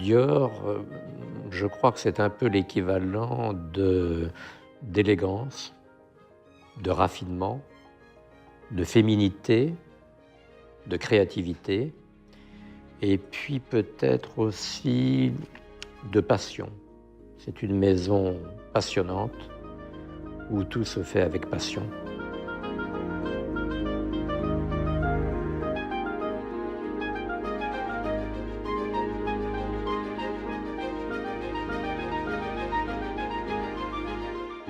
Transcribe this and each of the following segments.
Dior, je crois que c'est un peu l'équivalent d'élégance, de raffinement, de féminité, de créativité et puis peut-être aussi de passion. C'est une maison passionnante où tout se fait avec passion.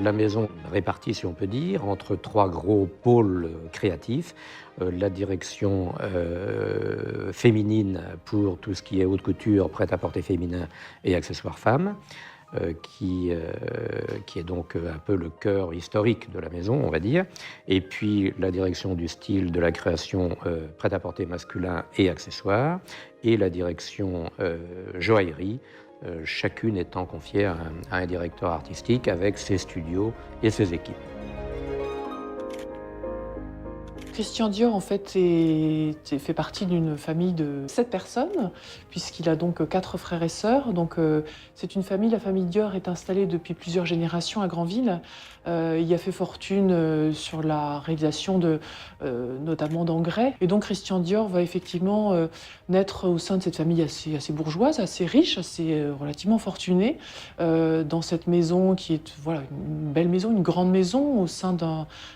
La maison est répartie, si on peut dire, entre trois gros pôles créatifs. La direction féminine pour tout ce qui est haute couture, prêt-à-porter féminin et accessoires femmes, qui est donc un peu le cœur historique de la maison, on va dire. Et puis la direction du style, de la création prêt-à-porter masculin et accessoires. Et la direction joaillerie, chacune étant confiée à un directeur artistique avec ses studios et ses équipes. Christian Dior, en fait, fait partie d'une famille de 7 personnes, puisqu'il a donc 4 frères et sœurs. Donc, c'est une famille, la famille Dior est installée depuis plusieurs générations à Granville. Il a fait fortune sur la réalisation notamment d'engrais. Et donc, Christian Dior va effectivement naître au sein de cette famille assez bourgeoise, assez riche, assez relativement fortunée, dans cette maison qui est voilà, une belle maison, une grande maison au sein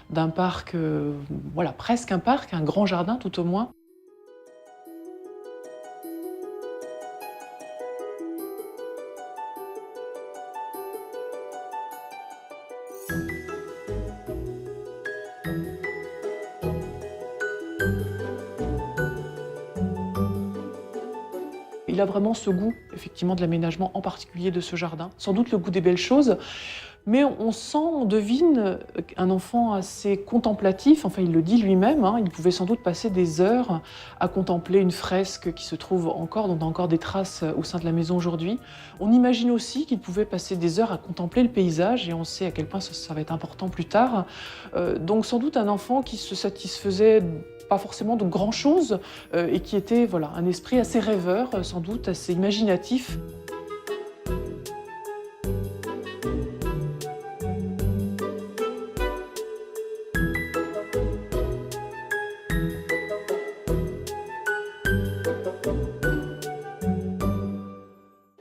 d'un parc, voilà, presque un parc, un grand jardin tout au moins. Il a vraiment ce goût, effectivement, de l'aménagement, en particulier de ce jardin. Sans doute le goût des belles choses, mais on sent, on devine un enfant assez contemplatif. Enfin, il le dit lui-même, hein, il pouvait sans doute passer des heures à contempler une fresque qui se trouve encore, dont on a encore des traces au sein de la maison aujourd'hui. On imagine aussi qu'il pouvait passer des heures à contempler le paysage, et on sait à quel point ça va être important plus tard. Donc sans doute un enfant qui se satisfaisait pas forcément de grand-chose, et qui était voilà, un esprit assez rêveur, sans doute assez imaginatif.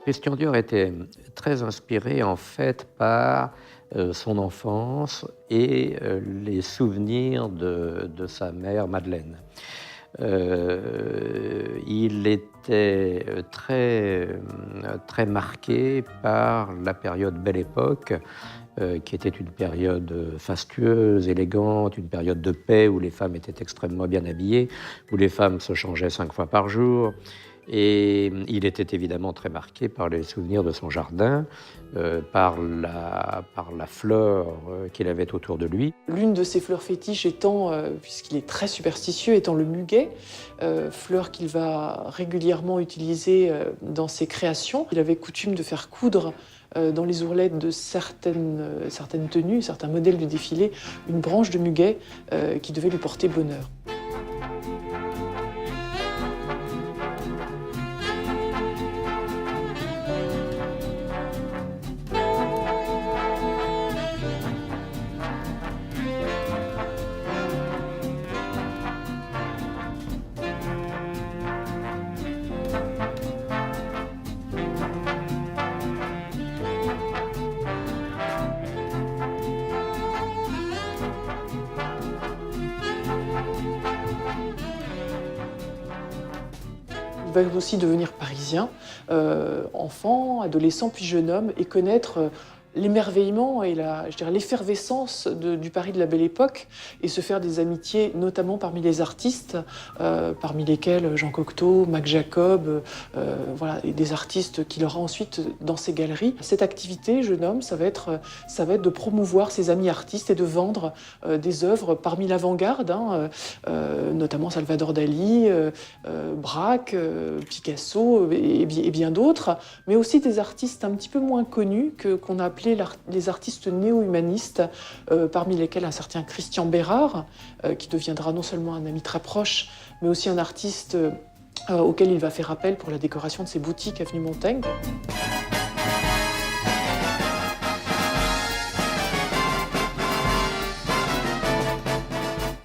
Christian Dior était très inspiré en fait par son enfance et les souvenirs de sa mère Madeleine. Il était très marqué par la période Belle Époque, qui était une période fastueuse, élégante, une période de paix où les femmes étaient extrêmement bien habillées, où les femmes se changeaient 5 fois par jour. Et il était évidemment très marqué par les souvenirs de son jardin, par la fleur qu'il avait autour de lui. L'une de ses fleurs fétiches étant, puisqu'il est très superstitieux, étant le muguet, fleur qu'il va régulièrement utiliser dans ses créations. Il avait coutume de faire coudre dans les ourlettes de certaines tenues, certains modèles du défilé, une branche de muguet qui devait lui porter bonheur. Il va aussi devenir parisien, enfant, adolescent, puis jeune homme, et connaître l'émerveillement et l'effervescence du Paris de la Belle Époque, et se faire des amitiés, notamment parmi les artistes, parmi lesquels Jean Cocteau, Mac Jacob, voilà, et des artistes qu'il aura ensuite dans ses galeries. Cette activité, jeune homme, ça va être de promouvoir ses amis artistes et de vendre des œuvres parmi l'avant-garde, hein, notamment Salvador Dali, Braque, Picasso et bien d'autres, mais aussi des artistes un petit peu moins connus qu'on a appelés les artistes néo-humanistes, parmi lesquels un certain Christian Bérard, qui deviendra non seulement un ami très proche, mais aussi un artiste auquel il va faire appel pour la décoration de ses boutiques avenue Montaigne.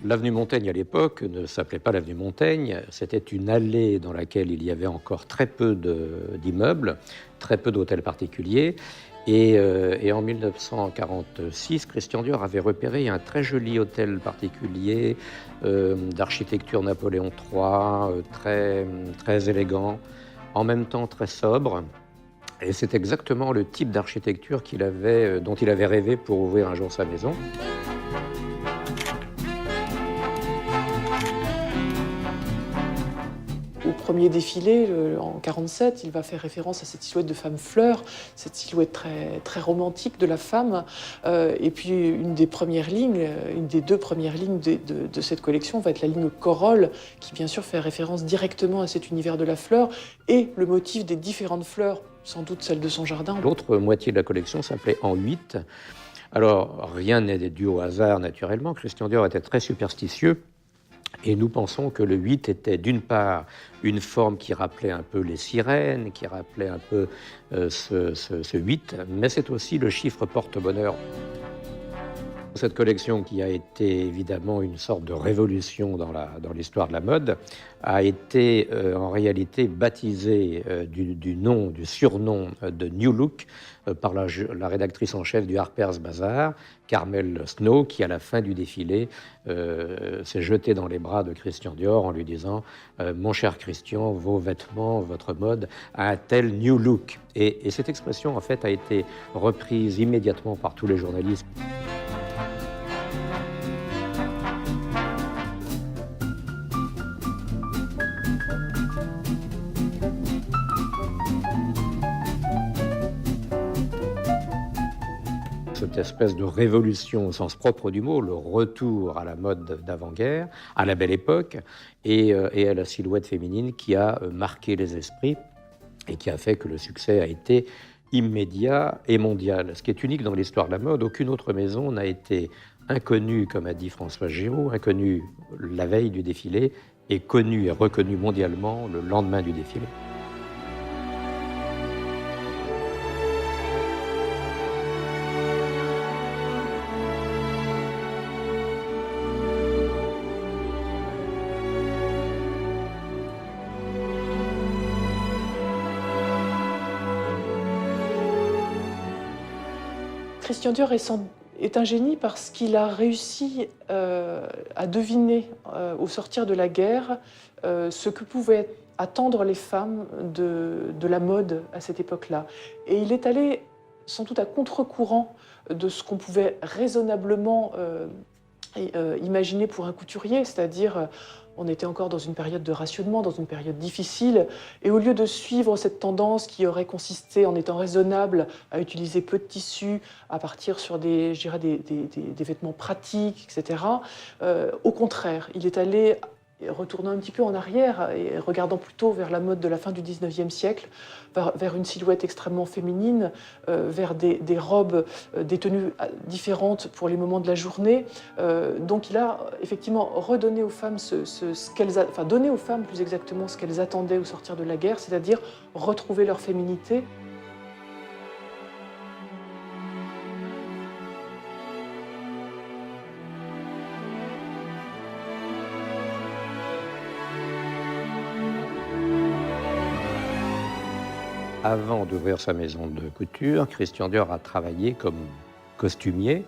L'avenue Montaigne, à l'époque, ne s'appelait pas l'avenue Montaigne. C'était une allée dans laquelle il y avait encore très peu d'immeubles, très peu d'hôtels particuliers. Et en 1946, Christian Dior avait repéré un très joli hôtel particulier d'architecture Napoléon III, très élégant, en même temps très sobre. Et c'est exactement le type d'architecture dont il avait rêvé pour ouvrir un jour sa maison. Au premier défilé, en 1947, il va faire référence à cette silhouette de femme fleur, cette silhouette très, très romantique de la femme. Et puis une des deux premières lignes de cette collection va être la ligne Corolle, qui bien sûr fait référence directement à cet univers de la fleur et le motif des différentes fleurs, sans doute celle de son jardin. L'autre moitié de la collection s'appelait En 8. Alors, rien n'est dû au hasard, naturellement. Christian Dior était très superstitieux. Et nous pensons que le 8 était d'une part une forme qui rappelait un peu les sirènes, qui rappelait un peu ce 8, mais c'est aussi le chiffre porte-bonheur. Cette collection, qui a été évidemment une sorte de révolution dans l'histoire de la mode, a été en réalité baptisée du surnom de New Look par la rédactrice en chef du Harper's Bazaar, Carmel Snow, qui à la fin du défilé s'est jetée dans les bras de Christian Dior en lui disant Mon cher Christian, vos vêtements, votre mode a un tel New Look. Et cette expression en fait a été reprise immédiatement par tous les journalistes. Cette espèce de révolution au sens propre du mot, le retour à la mode d'avant-guerre, à la belle époque, et à la silhouette féminine qui a marqué les esprits et qui a fait que le succès a été immédiat et mondial. Ce qui est unique dans l'histoire de la mode, aucune autre maison n'a été inconnue, comme a dit François Giraud, inconnue la veille du défilé et connue et reconnue mondialement le lendemain du défilé. Christian Dior est un génie parce qu'il a réussi à deviner au sortir de la guerre ce que pouvaient attendre les femmes de la mode à cette époque-là. Et il est allé sans doute à contre-courant de ce qu'on pouvait raisonnablement imaginer pour un couturier, c'est-à-dire on était encore dans une période de rationnement, dans une période difficile, et au lieu de suivre cette tendance qui aurait consisté, en étant raisonnable, à utiliser peu de tissus, à partir sur des vêtements pratiques, etc., au contraire, il est allé, retournant un petit peu en arrière et regardant plutôt vers la mode de la fin du 19e siècle, vers une silhouette extrêmement féminine, vers des robes, des tenues différentes pour les moments de la journée. Donc il a effectivement redonné aux femmes donné aux femmes plus exactement ce qu'elles attendaient au sortir de la guerre, c'est-à-dire retrouver leur féminité. Avant d'ouvrir sa maison de couture, Christian Dior a travaillé comme costumier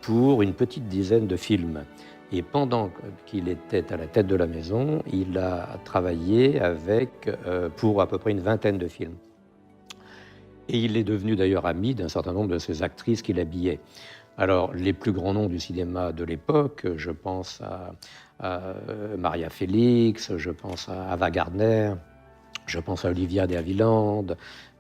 pour une petite dizaine de films. Et pendant qu'il était à la tête de la maison, il a travaillé pour à peu près une vingtaine de films. Et il est devenu d'ailleurs ami d'un certain nombre de ces actrices qu'il habillait. Alors, les plus grands noms du cinéma de l'époque, je pense à Maria Félix, je pense à Ava Gardner, je pense à Olivia de Havilland,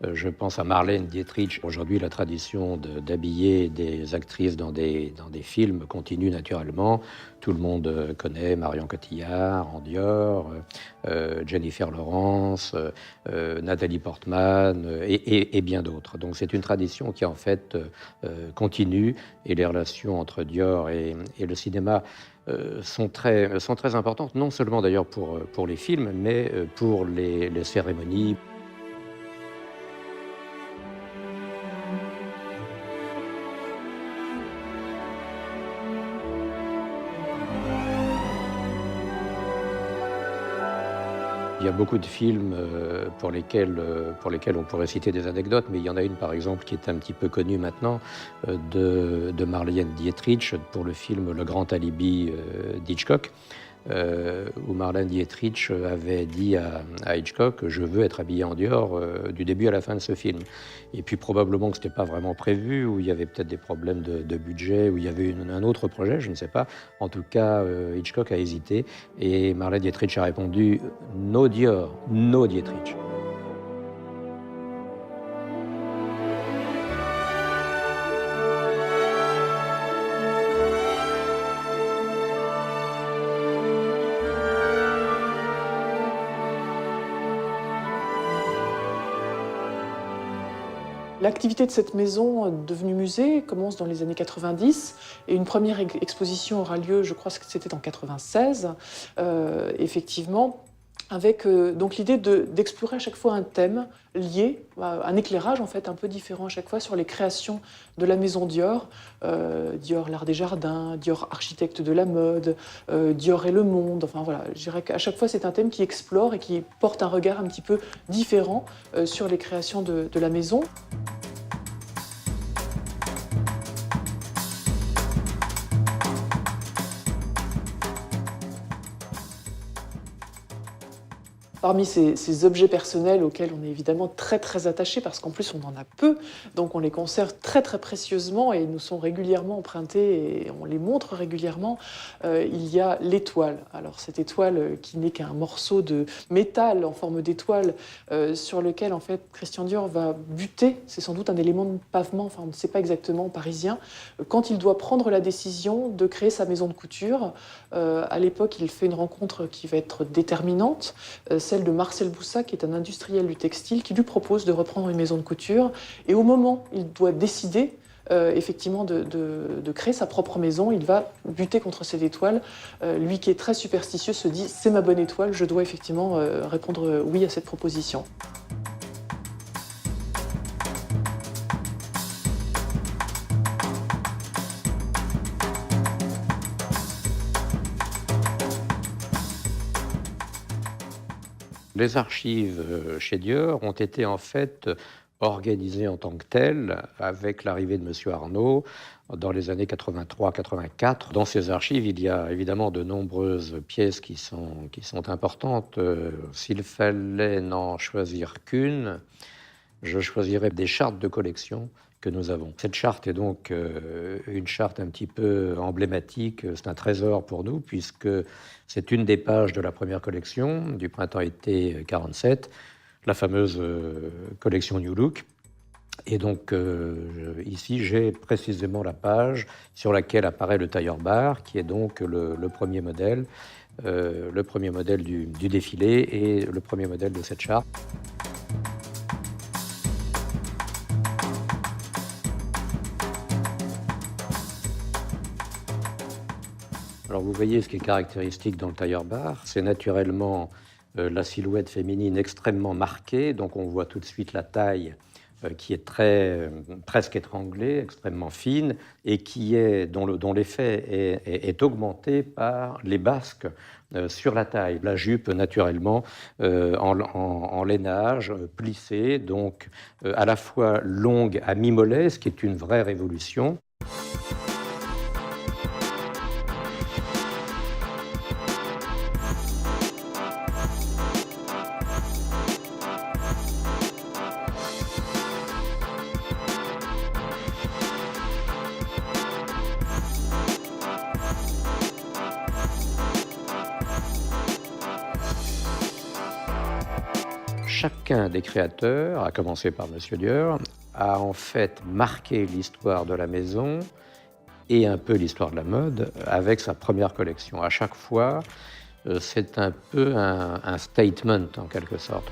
Je pense à Marlène Dietrich. Aujourd'hui, la tradition d'habiller des actrices dans des films continue naturellement. Tout le monde connaît Marion Cotillard en Dior, Jennifer Lawrence, Nathalie Portman et bien d'autres. Donc c'est une tradition qui en fait continue, et les relations entre Dior et le cinéma sont très importantes, non seulement d'ailleurs pour les films, mais pour les cérémonies. Il y a beaucoup de films pour lesquels on pourrait citer des anecdotes, mais il y en a une par exemple qui est un petit peu connue maintenant, de Marlène Dietrich pour le film Le Grand Alibi d'Hitchcock, où Marlène Dietrich avait dit à Hitchcock: je veux être habillée en Dior du début à la fin de ce film. Et puis probablement que ce n'était pas vraiment prévu, ou il y avait peut-être des problèmes de budget, ou il y avait un autre projet, je ne sais pas. En tout cas, Hitchcock a hésité, et Marlène Dietrich a répondu: no Dior, no Dietrich. L'activité de cette maison, devenue musée, commence dans les années 90 et une première exposition aura lieu, je crois que c'était en 96, effectivement, avec donc l'idée d'explorer à chaque fois un thème lié, un éclairage en fait un peu différent à chaque fois sur les créations de la maison Dior. Dior l'art des jardins, Dior architecte de la mode, Dior et le monde. Enfin voilà, je dirais qu'à chaque fois c'est un thème qui explore et qui porte un regard un petit peu différent sur les créations de la maison. Parmi ces objets personnels auxquels on est évidemment très très attaché, parce qu'en plus on en a peu, donc on les conserve très très précieusement et ils nous sont régulièrement empruntés et on les montre régulièrement, il y a l'étoile. Alors cette étoile qui n'est qu'un morceau de métal en forme d'étoile sur lequel en fait Christian Dior va buter, c'est sans doute un élément de pavement, enfin on ne sait pas exactement, parisien, quand il doit prendre la décision de créer sa maison de couture. À l'époque il fait une rencontre qui va être déterminante, celle de Marcel Boussac, qui est un industriel du textile, qui lui propose de reprendre une maison de couture. Et au moment où il doit décider effectivement de créer sa propre maison, il va buter contre cette étoile. Lui qui est très superstitieux se dit: c'est ma bonne étoile, je dois effectivement répondre oui à cette proposition. Les archives chez Dior ont été en fait organisées en tant que telles avec l'arrivée de M. Arnault dans les années 83-84. Dans ces archives, il y a évidemment de nombreuses pièces qui sont importantes. S'il fallait n'en choisir qu'une, je choisirais des chartes de collection que nous avons. Cette charte est donc une charte un petit peu emblématique, c'est un trésor pour nous, puisque c'est une des pages de la première collection du printemps-été 47, la fameuse collection New Look. Et donc ici, j'ai précisément la page sur laquelle apparaît le tailleur bar, qui est donc le premier modèle du défilé et le premier modèle de cette charte. Alors vous voyez, ce qui est caractéristique dans le tailleur bar, c'est naturellement la silhouette féminine extrêmement marquée. Donc on voit tout de suite la taille qui est presque étranglée, extrêmement fine, et dont l'effet est augmenté par les basques sur la taille. La jupe, naturellement, en lainage, plissée, donc à la fois longue à mi-mollet, ce qui est une vraie révolution. chacun des créateurs, à commencer par Monsieur Dior, a en fait marqué l'histoire de la maison et un peu l'histoire de la mode avec sa première collection. À chaque fois, c'est un peu un statement en quelque sorte.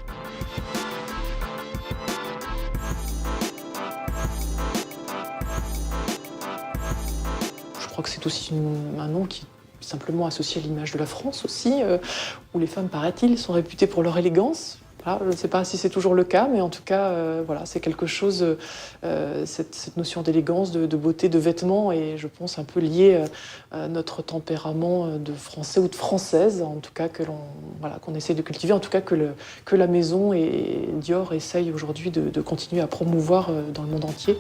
Je crois que c'est aussi un nom qui est simplement associé à l'image de la France aussi, où les femmes, paraît-il, sont réputées pour leur élégance. Voilà, je ne sais pas si c'est toujours le cas, mais en tout cas, voilà, c'est quelque chose, cette notion d'élégance, de beauté, de vêtements, et je pense un peu liée à notre tempérament de Français ou de Française, en tout cas, qu'on essaie de cultiver, en tout cas que la maison et Dior essayent aujourd'hui de continuer à promouvoir dans le monde entier.